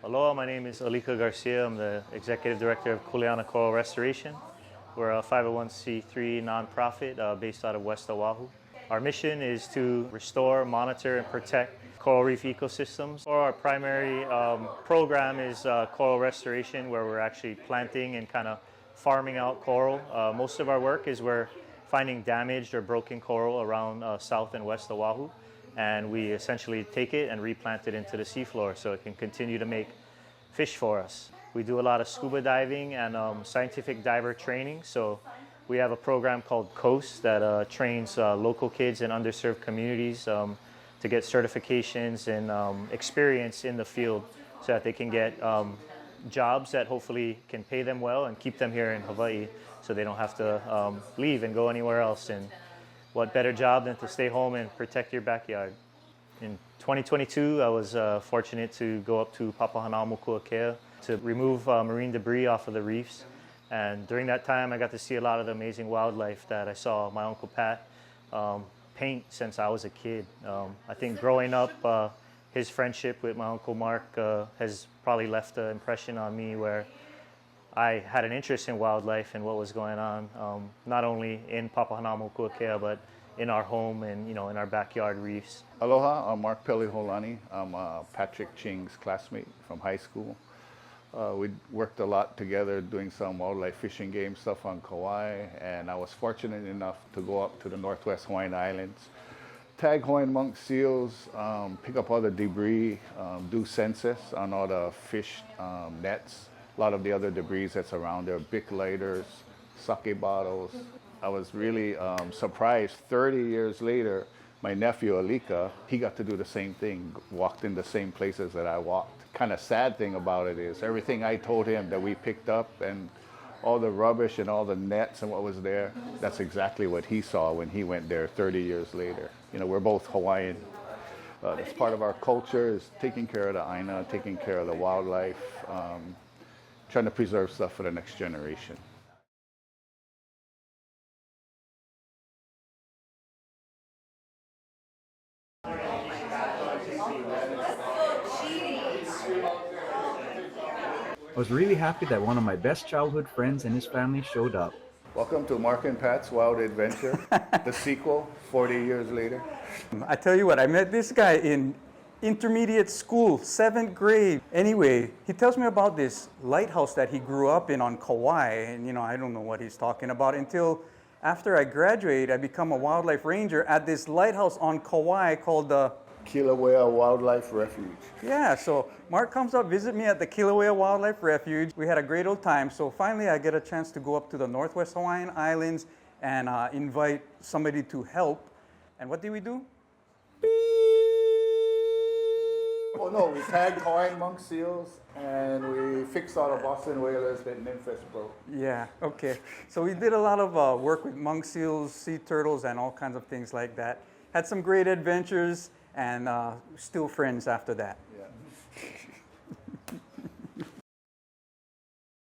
Aloha, my name is Alika Garcia. I'm the Executive Director of Kuleana Coral Restoration. We're a 501c3 nonprofit based out of West Oahu. Our mission is to restore, monitor, and protect coral reef ecosystems. Our primary program is coral restoration, where we're actually planting and kind of farming out coral. Most of our work is we're finding damaged or broken coral around South and West Oahu, and we essentially take it and replant it into the seafloor so it can continue to make fish for us. We do a lot of scuba diving and scientific diver training. So we have a program called COAST that trains local kids in underserved communities to get certifications and experience in the field so that they can get jobs that hopefully can pay them well and keep them here in Hawaii so they don't have to leave and go anywhere else. And what better job than to stay home and protect your backyard. In 2022, I was fortunate to go up to Papahānaumokākea to remove marine debris off of the reefs. And during that time, I got to see a lot of the amazing wildlife that I saw my Uncle Pat paint since I was a kid. I think growing up, his friendship with my Uncle Mark has probably left an impression on me where I had an interest in wildlife and what was going on, not only in Papahānaumokākea, but in our home and in our backyard reefs. Aloha, I'm Mark Peleholani. I'm Patrick Ching's classmate from high school. We worked a lot together doing some wildlife fishing game stuff on Kauai, and I was fortunate enough to go up to the Northwest Hawaiian Islands, tag Hawaiian monk seals, pick up all the debris, do census on all the fish nets, a lot of the other debris that's around there, Bic lighters, sake bottles. I was really surprised 30 years later, my nephew Alika, he got to do the same thing, walked in the same places that I walked. Kind of sad thing about it is everything I told him that we picked up and all the rubbish and all the nets and what was there, that's exactly what he saw when he went there 30 years later. We're both Hawaiian. That's part of our culture is taking care of the aina, taking care of the wildlife, trying to preserve stuff for the next generation. I was really happy that one of my best childhood friends and his family showed up. Welcome to Mark and Pat's Wild Adventure, the sequel, 40 years later. I tell you what, I met this guy in intermediate school, 7th grade. Anyway, he tells me about this lighthouse that he grew up in on Kauai, and I don't know what he's talking about until after I graduate, I become a wildlife ranger at this lighthouse on Kauai called the Kilauea Wildlife Refuge. Yeah, so Mark comes up, visit me at the Kilauea Wildlife Refuge. We had a great old time. So finally I get a chance to go up to the Northwest Hawaiian Islands and invite somebody to help. And what did we do? Beep. Oh no, we tagged Hawaiian monk seals and we fixed all the Boston whalers that Nymphis broke. Yeah, okay. So we did a lot of work with monk seals, sea turtles, and all kinds of things like that. Had some great adventures and still friends after that.